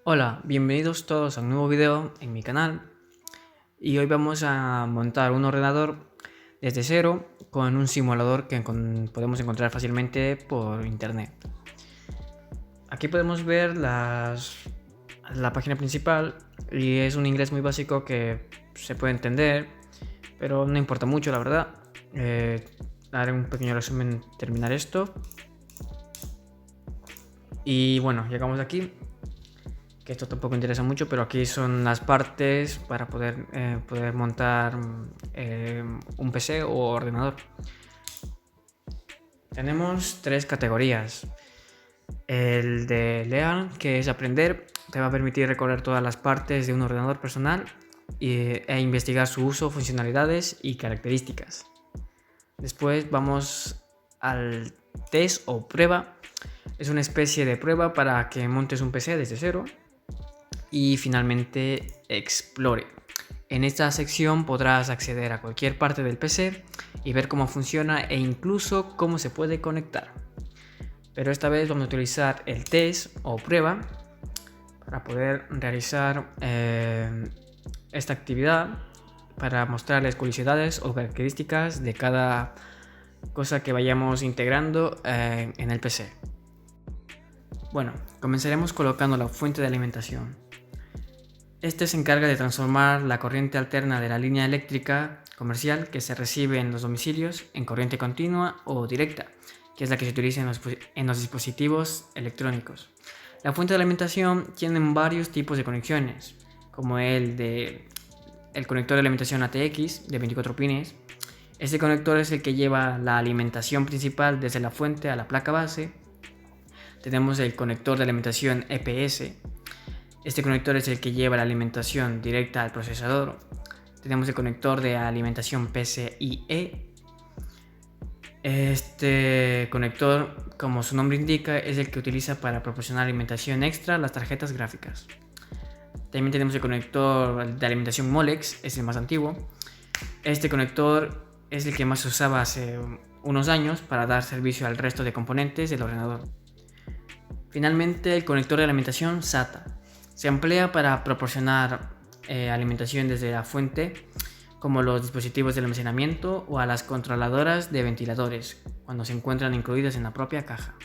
Hola, bienvenidos todos a un nuevo video en mi canal y hoy vamos a montar un ordenador desde cero con un simulador que podemos encontrar fácilmente por internet. Aquí podemos ver la página principal y es un inglés muy básico que se puede entender, pero no importa mucho la verdad. Haré un pequeño resumen, terminar esto. Y bueno, llegamos aquí. Que esto tampoco interesa mucho, pero aquí son las partes para poder montar un PC o ordenador. Tenemos tres categorías. El de Learn, que es aprender, te va a permitir recorrer todas las partes de un ordenador personal e investigar su uso, funcionalidades y características. Después vamos al test o prueba. Es una especie de prueba para que montes un PC desde cero. Y finalmente Explore. En esta sección podrás acceder a cualquier parte del PC y ver cómo funciona e incluso cómo se puede conectar. Pero esta vez vamos a utilizar el test o prueba para poder realizar esta actividad, para mostrarles curiosidades o características de cada cosa que vayamos integrando en el PC. Bueno, comenzaremos colocando la fuente de alimentación. Este se encarga de transformar la corriente alterna de la línea eléctrica comercial que se recibe en los domicilios en corriente continua o directa, que es la que se utiliza en los dispositivos electrónicos. La fuente de alimentación tiene varios tipos de conexiones, como el conector de alimentación ATX de 24 pines. Este conector es el que lleva la alimentación principal desde la fuente a la placa base. Tenemos el conector de alimentación EPS. Este conector es el que lleva la alimentación directa al procesador. Tenemos el conector de alimentación PCIe. Este conector, como su nombre indica, es el que utiliza para proporcionar alimentación extra a las tarjetas gráficas. También tenemos el conector de alimentación Molex, es el más antiguo. Este conector es el que más se usaba hace unos años para dar servicio al resto de componentes del ordenador. Finalmente, el conector de alimentación SATA. Se emplea para proporcionar alimentación desde la fuente, como los dispositivos de almacenamiento o a las controladoras de ventiladores, cuando se encuentran incluidas en la propia caja.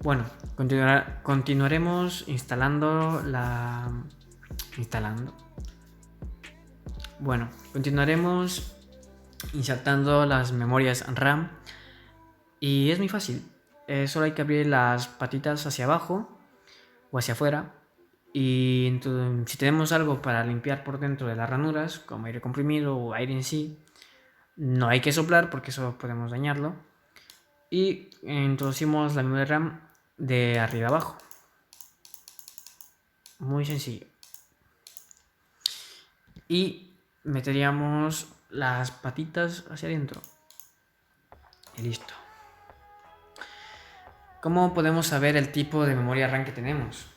Bueno, continuaremos continuaremos insertando las memorias RAM y es muy fácil. Solo hay que abrir las patitas hacia abajo o hacia afuera, y entonces, si tenemos algo para limpiar por dentro de las ranuras, como aire comprimido o aire en sí, no hay que soplar porque eso podemos dañarlo, y introducimos la memoria RAM de arriba abajo. Muy sencillo. Y meteríamos las patitas hacia adentro y listo. ¿Cómo podemos saber el tipo de memoria RAM que tenemos?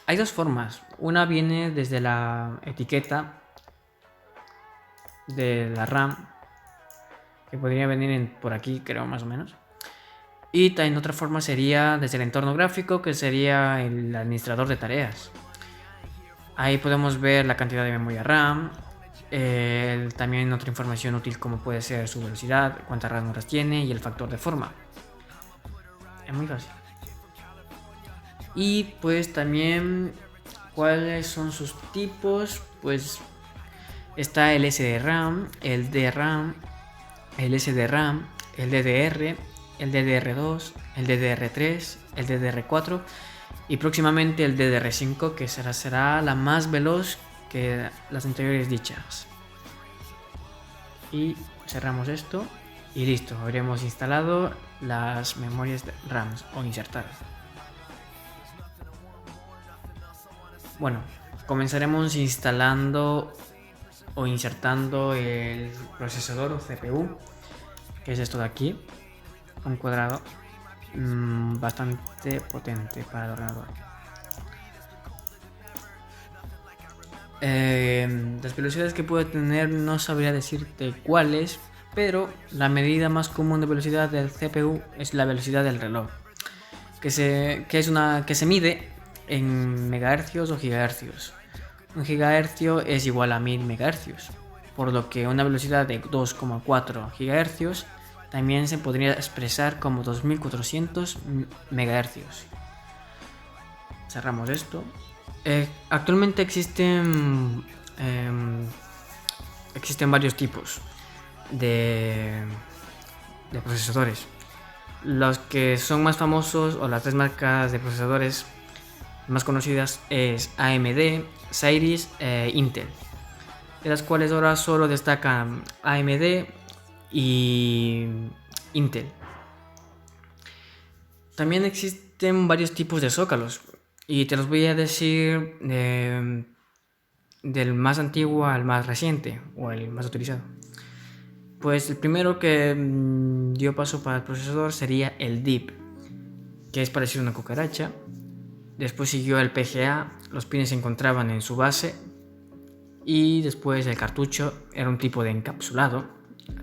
Hay dos formas. Una viene desde la etiqueta de la RAM, que podría venir por aquí, creo, más o menos. Y también otra forma sería desde el entorno gráfico, que sería el administrador de tareas. Ahí podemos ver la cantidad de memoria RAM, también otra información útil como puede ser su velocidad, cuántas ranuras tiene y el factor de forma. Es muy fácil. Y pues también cuáles son sus tipos. Pues está el SDRAM, el DRAM, el SDRAM, el DDR, el DDR2, el DDR3, el DDR4 y próximamente el DDR5, que será la más veloz que las anteriores dichas. Y cerramos esto y listo, habremos instalado las memorias RAM o insertadas. Bueno, comenzaremos instalando o insertando el procesador o CPU, que es esto de aquí, un cuadrado bastante potente para el ordenador. Las velocidades que puede tener no sabría decirte cuáles, pero la medida más común de velocidad del CPU es la velocidad del reloj, que se mide en megahercios o gigahercios. Un gigahercio es igual a 1000 megahercios, por lo que una velocidad de 2,4 gigahercios también se podría expresar como 2400 megahercios. Cerramos esto. Actualmente existen varios tipos de procesadores. Los que son más famosos, o las tres marcas de procesadores más conocidas, es AMD, Cyrix e Intel, de las cuales ahora solo destacan AMD y Intel. También existen varios tipos de zócalos y te los voy a decir del más antiguo al más reciente o el más utilizado. Pues el primero que yo paso para el procesador sería el DIP, que es parecido a una cucaracha. Después siguió el PGA, los pines se encontraban en su base. Y después el cartucho era un tipo de encapsulado,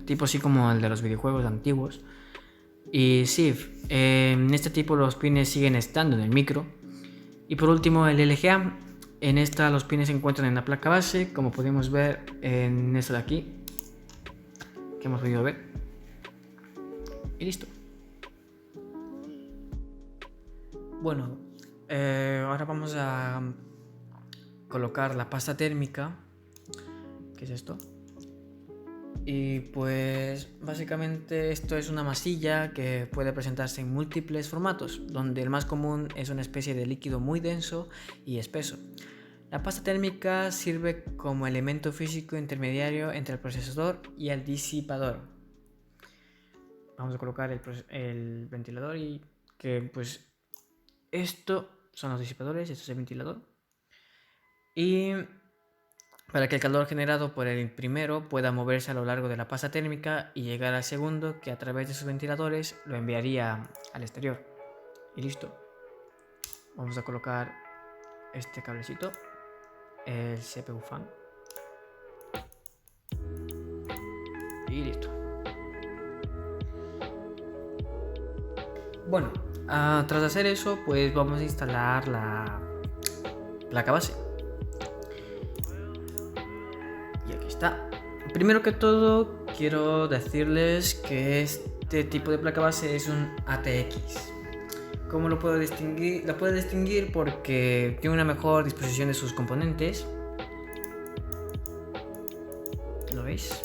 tipo así como el de los videojuegos antiguos. Y sí, en este tipo los pines siguen estando en el micro. Y por último el LGA. En esta los pines se encuentran en la placa base, como podemos ver en esta de aquí, que hemos podido ver. Y listo. Bueno, ahora vamos a colocar la pasta térmica, que es esto. Y pues básicamente esto es una masilla que puede presentarse en múltiples formatos, donde el más común es una especie de líquido muy denso y espeso. La pasta térmica sirve como elemento físico intermediario entre el procesador y el disipador. Vamos a colocar el ventilador, y que pues esto son los disipadores, esto es el ventilador. Y para que el calor generado por el primero pueda moverse a lo largo de la pasta térmica y llegar al segundo, que a través de sus ventiladores lo enviaría al exterior. Y listo. Vamos a colocar este cablecito, el CPU fan. Y listo. Bueno, tras hacer eso, pues vamos a instalar la placa base. Y aquí está. Primero que todo, quiero decirles que este tipo de placa base es un ATX. ¿Cómo lo puedo distinguir? Lo puedo distinguir porque tiene una mejor disposición de sus componentes. ¿Lo veis?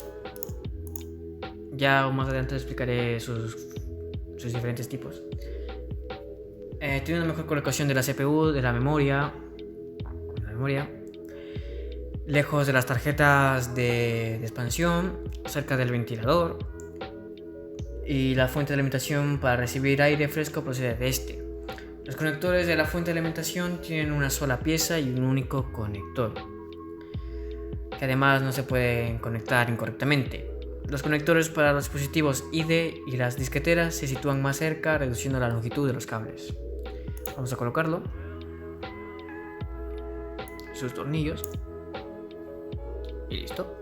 Ya más adelante explicaré sus diferentes tipos. Tiene una mejor colocación de la CPU, de la memoria. Lejos de las tarjetas de expansión, cerca del ventilador. Y la fuente de alimentación para recibir aire fresco procede de este. Los conectores de la fuente de alimentación tienen una sola pieza y un único conector, que además no se pueden conectar incorrectamente. Los conectores para los dispositivos IDE y las disqueteras se sitúan más cerca, reduciendo la longitud de los cables. Vamos a colocarlo. Sus tornillos. Y listo.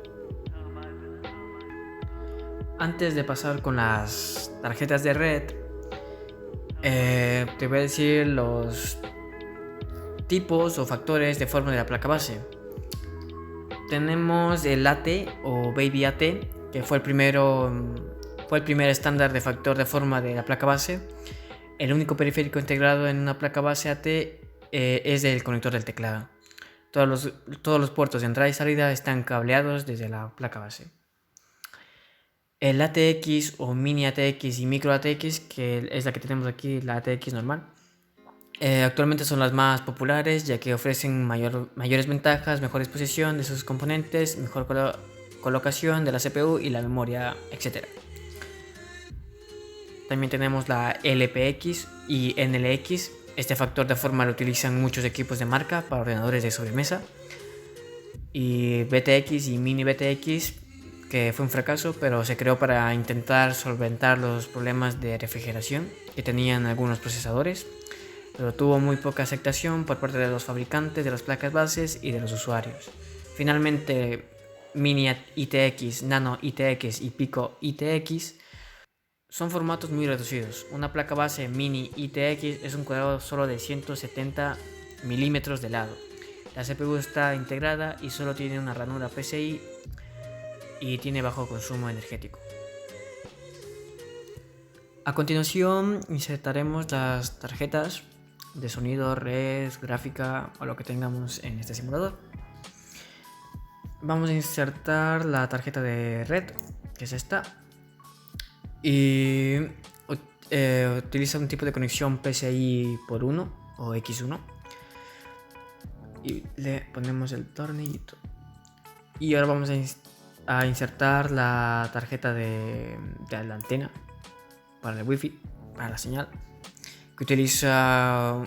Antes de pasar con las tarjetas de red, te voy a decir los tipos o factores de forma de la placa base. Tenemos el AT o Baby AT, que fue el primer estándar de factor de forma de la placa base. El único periférico integrado en una placa base AT es el conector del teclado. Todos los puertos de entrada y salida están cableados desde la placa base. El ATX o Mini ATX y Micro ATX, que es la que tenemos aquí, la ATX normal, actualmente son las más populares, ya que ofrecen mayores ventajas, mejor disposición de sus componentes, mejor colocación de la CPU y la memoria, etc. También tenemos la LPX y NLX. Este factor de forma lo utilizan muchos equipos de marca para ordenadores de sobremesa. Y BTX y Mini BTX, que fue un fracaso, pero se creó para intentar solventar los problemas de refrigeración que tenían algunos procesadores, pero tuvo muy poca aceptación por parte de los fabricantes de las placas bases y de los usuarios. Finalmente, Mini ITX, Nano ITX y Pico ITX son formatos muy reducidos. Una placa base Mini ITX es un cuadrado solo de 170 milímetros de lado. La CPU está integrada y solo tiene una ranura PCI y tiene bajo consumo energético. A continuación insertaremos las tarjetas de sonido, red, gráfica o lo que tengamos en este simulador. Vamos a insertar la tarjeta de red, que es esta, y utiliza un tipo de conexión PCI por 1 o X1 y le ponemos el tornillito. Y ahora vamos a insertar la tarjeta de la antena para el wifi, para la señal, que utiliza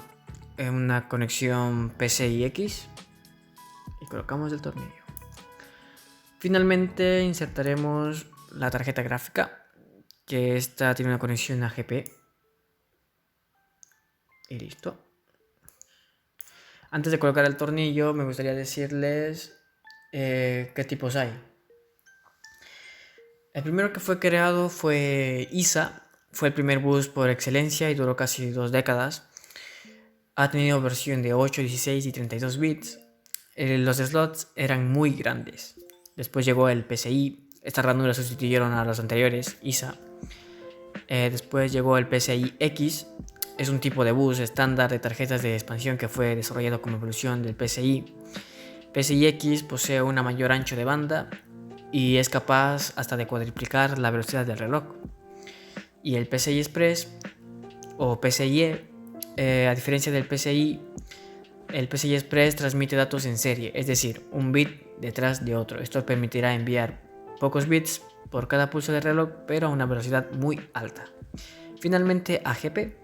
una conexión PCI X, y colocamos el tornillo. Finalmente insertaremos la tarjeta gráfica, que esta tiene una conexión AGP, y listo. Antes de colocar el tornillo me gustaría decirles qué tipos hay. El primero que fue creado fue ISA. Fue el primer bus por excelencia y duró casi 2 décadas. Ha tenido versión de 8, 16 y 32 bits. Los slots eran muy grandes. Después llegó el PCI. Estas ranuras sustituyeron a los anteriores, ISA. Después llegó el PCI X. Es un tipo de bus estándar de tarjetas de expansión que fue desarrollado como evolución del PCI. PCI X posee un mayor ancho de banda y es capaz hasta de cuadruplicar la velocidad del reloj. Y el PCI Express o PCIe, a diferencia del PCI, el PCI Express transmite datos en serie, es decir, un bit detrás de otro. Esto permitirá enviar pocos bits por cada pulso de reloj, pero a una velocidad muy alta. Finalmente, AGP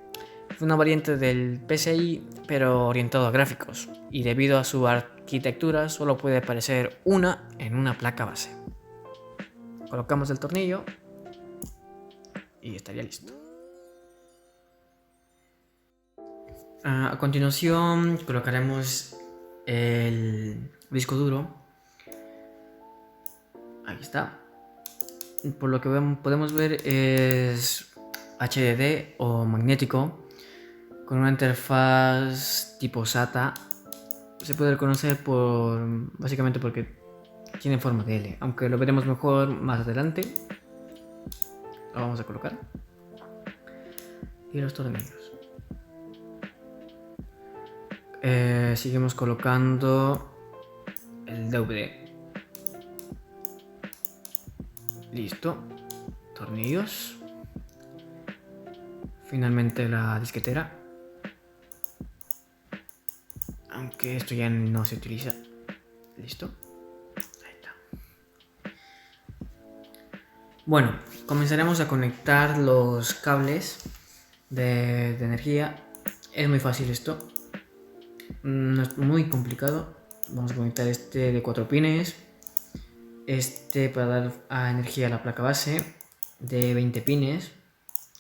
fue una variante del PCI, pero orientado a gráficos, y debido a su arquitectura solo puede aparecer una en una placa base. Colocamos el tornillo y estaría listo. A continuación colocaremos el disco duro. Aquí está. Por lo que podemos ver es HDD o magnético, con una interfaz tipo SATA. Se puede reconocer básicamente porque tiene forma de L, aunque lo veremos mejor más adelante. Lo vamos a colocar. Y los tornillos. Seguimos colocando el DVD. Listo. Tornillos. Finalmente la disquetera. Aunque esto ya no se utiliza. Listo. Ahí está. Bueno, comenzaremos a conectar los cables de energía. Es muy fácil esto. No es muy complicado. Vamos a conectar este de 4 pines. Este para dar energía a la placa base de 20 pines.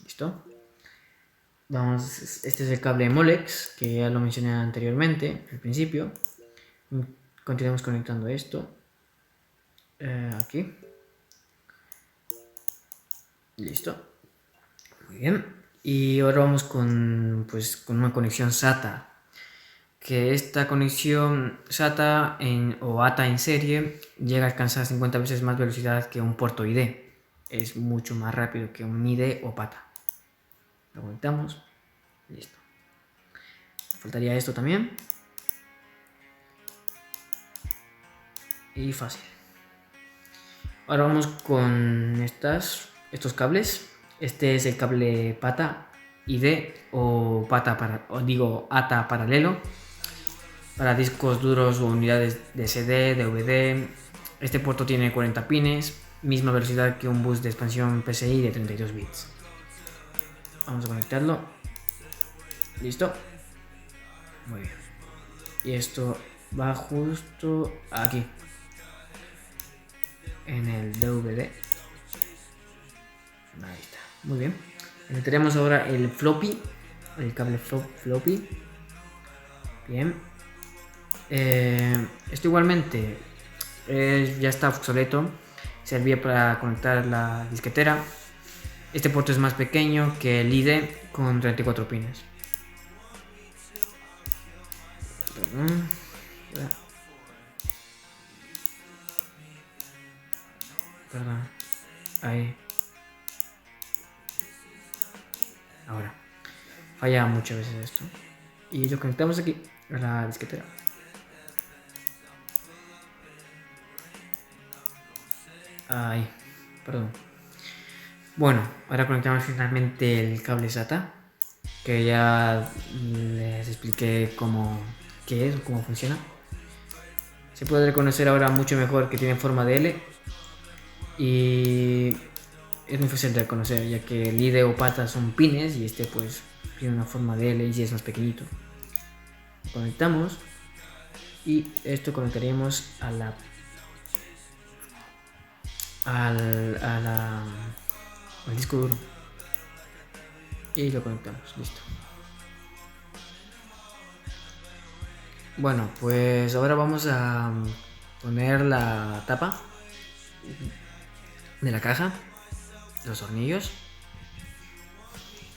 Listo. Este es el cable Molex, que ya lo mencioné anteriormente, al principio. Continuamos conectando esto. Aquí. Listo. Muy bien. Y ahora vamos con una conexión SATA. Que esta conexión SATA o ATA en serie llega a alcanzar 50 veces más velocidad que un puerto ID. Es mucho más rápido que un ID o PATA. Lo conectamos. Listo. Faltaría esto también. Y fácil. Ahora vamos con estos cables. Este es el cable PATA ID o ATA paralelo para discos duros o unidades de CD, DVD. Este puerto tiene 40 pines, misma velocidad que un bus de expansión PCI de 32 bits. Vamos a conectarlo. Listo. Muy bien. Y esto va justo aquí, en el DVD. Ahí está. Muy bien. Meteremos ahora el floppy, el cable floppy. Bien. Esto igualmente ya está obsoleto, servía para conectar la disquetera. Este puerto es más pequeño que el IDE con 34 pines. Perdón. Ahí. Ahora. Falla muchas veces esto. Y lo conectamos aquí a la disquetera. Ahí. Perdón. Bueno, ahora conectamos finalmente el cable SATA. Que ya les expliqué qué es, cómo funciona. Se puede reconocer ahora mucho mejor que tiene forma de L. Y es muy fácil de reconocer, ya que el IDE o pata son pines y este pues tiene una forma de L y es más pequeñito. Conectamos y esto conectaríamos al disco duro y lo conectamos, listo. Bueno, pues ahora vamos a poner la tapa de la caja, los tornillos,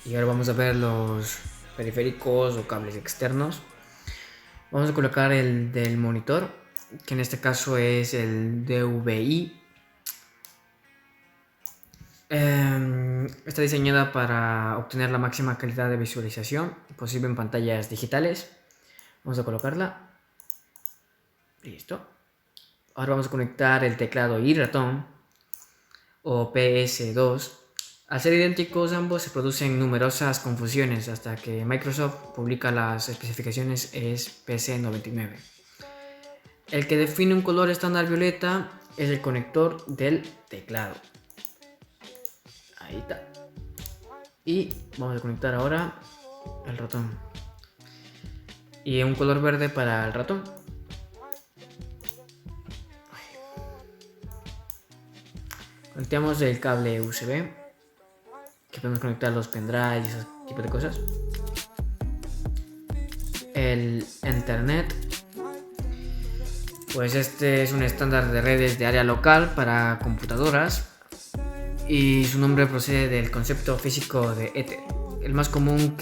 y ahora vamos a ver los periféricos o cables externos. Vamos a colocar el del monitor, que en este caso es el DVI. Está diseñada para obtener la máxima calidad de visualización posible en pantallas digitales. Vamos a colocarla. Listo. Ahora vamos a conectar el teclado y ratón o PS2. Al ser idénticos ambos se producen numerosas confusiones hasta que Microsoft publica las especificaciones es PC99. El que define un color estándar violeta es el conector del teclado. Ahí está. Y vamos a conectar ahora el ratón. Y un color verde para el ratón. Conectamos el cable USB, que podemos conectar los pendrives y ese tipo de cosas. El Ethernet, pues este es un estándar de redes de área local para computadoras y su nombre procede del concepto físico de Ether. El más común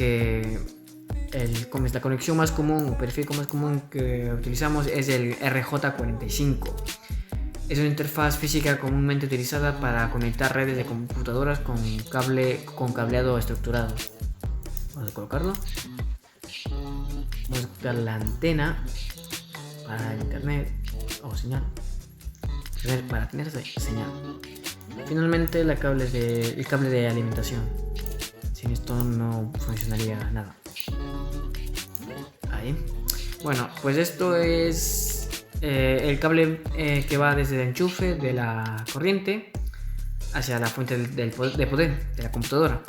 la conexión más común o periférico más común que utilizamos es el RJ45. Es una interfaz física comúnmente utilizada para conectar redes de computadoras con cableado estructurado. Vamos a colocarlo. Vamos a conectar la antena para internet o señal. Para tener señal. Finalmente el cable de alimentación. Sin esto no funcionaría nada. Ahí. Bueno, pues esto es el cable que va desde el enchufe de la corriente hacia la fuente de poder de la computadora,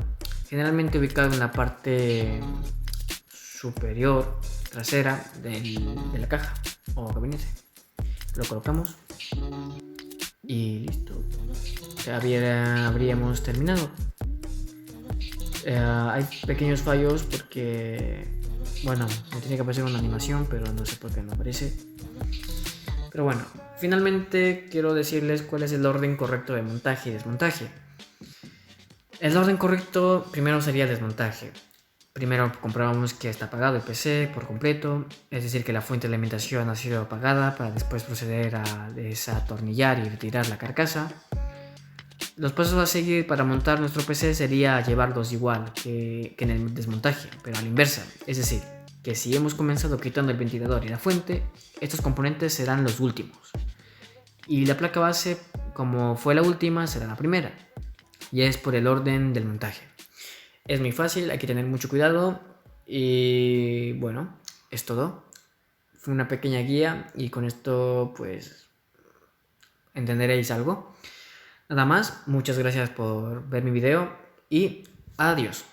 generalmente ubicado en la parte superior trasera de la caja o gabinete. Lo colocamos y listo, habríamos terminado. Hay pequeños fallos porque, bueno, me tiene que aparecer una animación, pero no sé por qué no aparece. Pero bueno, finalmente quiero decirles cuál es el orden correcto de montaje y desmontaje. El orden correcto primero sería el desmontaje. Primero comprobamos que está apagado el PC por completo, es decir, que la fuente de alimentación ha sido apagada, para después proceder a desatornillar y retirar la carcasa. Los pasos a seguir para montar nuestro PC sería llevarlos igual que en el desmontaje, pero a la inversa, es decir, que si hemos comenzado quitando el ventilador y la fuente, estos componentes serán los últimos. Y la placa base, como fue la última, será la primera. Y es por el orden del montaje. Es muy fácil, hay que tener mucho cuidado. Y bueno, es todo. Fue una pequeña guía y con esto pues entenderéis algo. Nada más, muchas gracias por ver mi video y adiós.